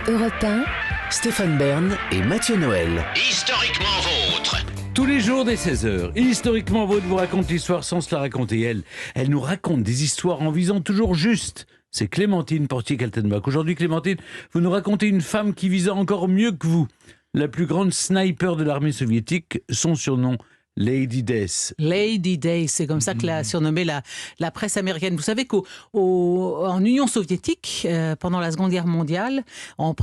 Europe 1, Stéphane Bern et Mathieu Noël. Historiquement vôtre. Tous les jours dès 16h, Historiquement Vôtre vous raconte l'histoire sans se la raconter. Elle nous raconte des histoires en visant toujours juste. C'est Clémentine Portier-Kaltenbach. Aujourd'hui, Clémentine, vous nous racontez une femme qui visa encore mieux que vous. La plus grande sniper de l'armée soviétique, son surnom, Lady Death. Lady Day, c'est comme ça que l'a surnommée la presse américaine. Vous savez qu'en Union soviétique, pendant la Seconde Guerre mondiale, en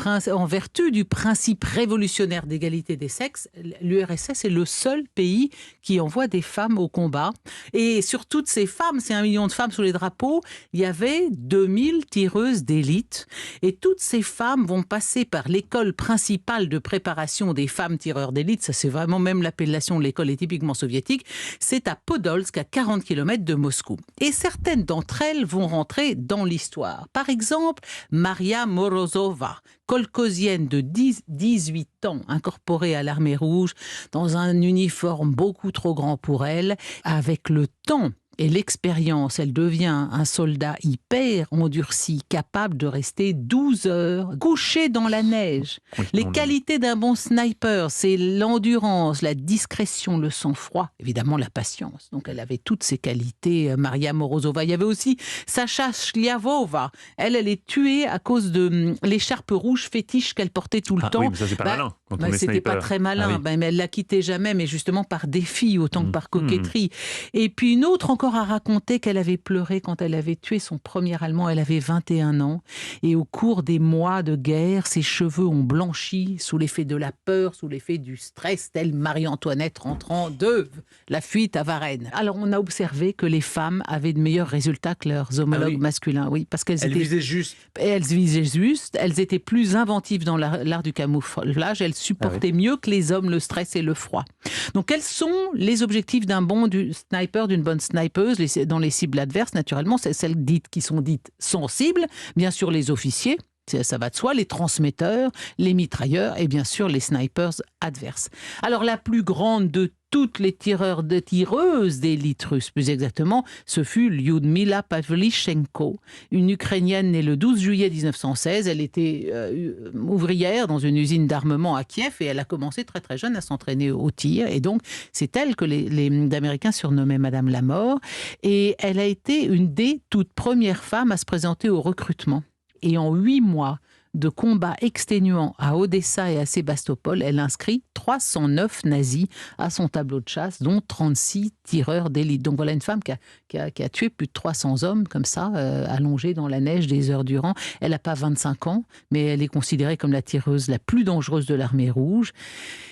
vertu du principe révolutionnaire d'égalité des sexes, l'URSS est le seul pays qui envoie des femmes au combat. Et sur toutes ces femmes, c'est 1 million de femmes sous les drapeaux, il y avait 2000 tireuses d'élite. Et toutes ces femmes vont passer par l'école principale de préparation des femmes tireurs d'élite. Ça, c'est vraiment même l'appellation de l'école est typiquement soviétique, c'est à Podolsk, à 40 km de Moscou. Et certaines d'entre elles vont rentrer dans l'histoire. Par exemple, Maria Morozova, kolkhosienne de 18 ans, incorporée à l'armée rouge, dans un uniforme beaucoup trop grand pour elle. Avec le temps et l'expérience, elle devient un soldat hyper endurci, capable de rester 12 heures couché dans la neige. Les qualités d'un bon sniper, c'est l'endurance, la discrétion, le sang-froid, évidemment la patience. Donc elle avait toutes ces qualités, Maria Morozova. Il y avait aussi Sacha Shliavova. Elle est tuée à cause de l'écharpe rouge fétiche qu'elle portait tout le temps. Oui, mais ça c'est pas malin. Quand on est c'était sniper. pas très malin. Ah oui. Mais elle la quittait jamais, mais justement par défi autant que par coquetterie. Et puis une autre encore a raconté qu'elle avait pleuré quand elle avait tué son premier Allemand. Elle avait 21 ans. Et au cours des mois de guerre, ses cheveux ont blanchi sous l'effet de la peur, sous l'effet du stress, telle Marie-Antoinette rentrant de la fuite à Varennes. Alors on a observé que les femmes avaient de meilleurs résultats que leurs homologues masculins. Oui, parce qu'elles visaient juste. Elles visaient juste. Elles étaient plus inventives dans l'art du camouflage. Elles supportaient mieux que les hommes le stress et le froid. Donc quels sont les objectifs d'un bon sniper, d'une bonne snipeuse dans les cibles adverses? Naturellement, c'est celles qui sont dites sensibles. Bien sûr, les officiers, ça va de soi, les transmetteurs, les mitrailleurs et bien sûr les snipers adverses. Alors la plus grande de toutes les tireuses d'élite russe, plus exactement, ce fut Lyudmila Pavlichenko, une Ukrainienne née le 12 juillet 1916. Elle était ouvrière dans une usine d'armement à Kiev et elle a commencé très très jeune à s'entraîner au tir. Et donc, c'est elle que les Américains surnommaient Madame la Mort. Et elle a été une des toutes premières femmes à se présenter au recrutement. Et en 8 mois de combats exténuants à Odessa et à Sébastopol, elle inscrit 309 nazis à son tableau de chasse, dont 36 tireurs d'élite. Donc voilà une femme qui a tué plus de 300 hommes, comme ça, allongés dans la neige des heures durant. Elle n'a pas 25 ans, mais elle est considérée comme la tireuse la plus dangereuse de l'armée rouge.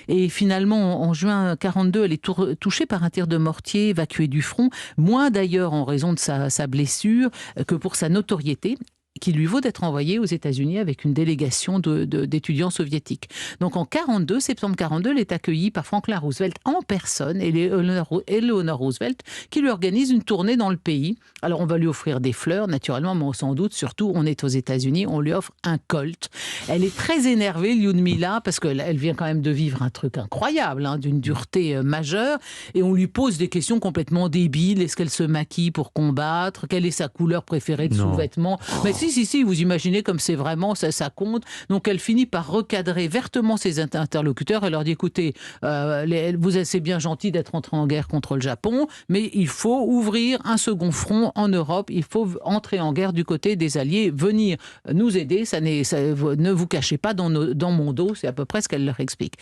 Et finalement, en juin 1942, elle est touchée par un tir de mortier, évacuée du front, moins d'ailleurs en raison de sa blessure que pour sa notoriété, qui lui vaut d'être envoyée aux États-Unis avec une délégation d'étudiants soviétiques. Donc en septembre 1942, elle est accueillie par Franklin Roosevelt en personne et Eleanor Roosevelt qui lui organise une tournée dans le pays. Alors on va lui offrir des fleurs, naturellement, mais sans doute, surtout, on est aux États-Unis, on lui offre un Colt. Elle est très énervée, Lyudmila, parce qu'elle vient quand même de vivre un truc incroyable, d'une dureté majeure, et on lui pose des questions complètement débiles. Est-ce qu'elle se maquille pour combattre? Quelle est sa couleur préférée de sous-vêtements? Mais si, vous imaginez comme c'est vraiment, ça compte. Donc elle finit par recadrer vertement ses interlocuteurs. Elle leur dit, écoutez, c'est bien gentil d'être entré en guerre contre le Japon, mais il faut ouvrir un second front en Europe. Il faut entrer en guerre du côté des Alliés, venir nous aider. Ne vous cachez pas dans mon dos. C'est à peu près ce qu'elle leur explique.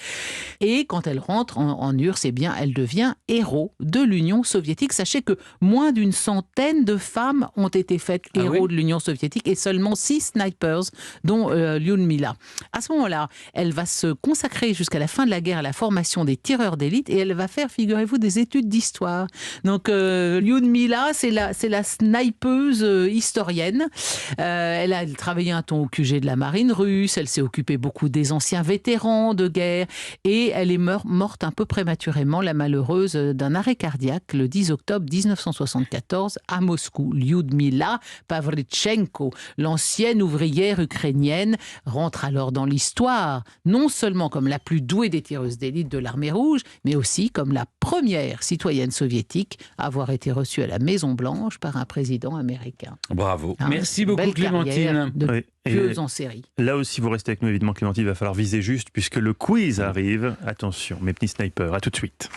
Et quand elle rentre en URSS, elle devient héros de l'Union soviétique. Sachez que moins d'une centaine de femmes ont été faites héros de l'Union soviétique et seulement 6 snipers, dont Lyudmila. À ce moment-là, elle va se consacrer jusqu'à la fin de la guerre à la formation des tireurs d'élite et elle va faire, figurez-vous, des études d'histoire. Donc Lyudmila, c'est la snipeuse historienne. Elle a travaillé un temps au QG de la marine russe, elle s'est occupée beaucoup des anciens vétérans de guerre et elle est morte un peu prématurément, la malheureuse, d'un arrêt cardiaque le 10 octobre 1974 à Moscou. Lyudmila Pavlichenko. L'ancienne ouvrière ukrainienne rentre alors dans l'histoire, non seulement comme la plus douée des tireuses d'élite de l'armée rouge, mais aussi comme la première citoyenne soviétique à avoir été reçue à la Maison-Blanche par un président américain. Bravo. Merci beaucoup, belle Clémentine. De tueuse en série. Là aussi, vous restez avec nous, évidemment, Clémentine, il va falloir viser juste, puisque le quiz arrive. Attention, mes petits snipers, à tout de suite.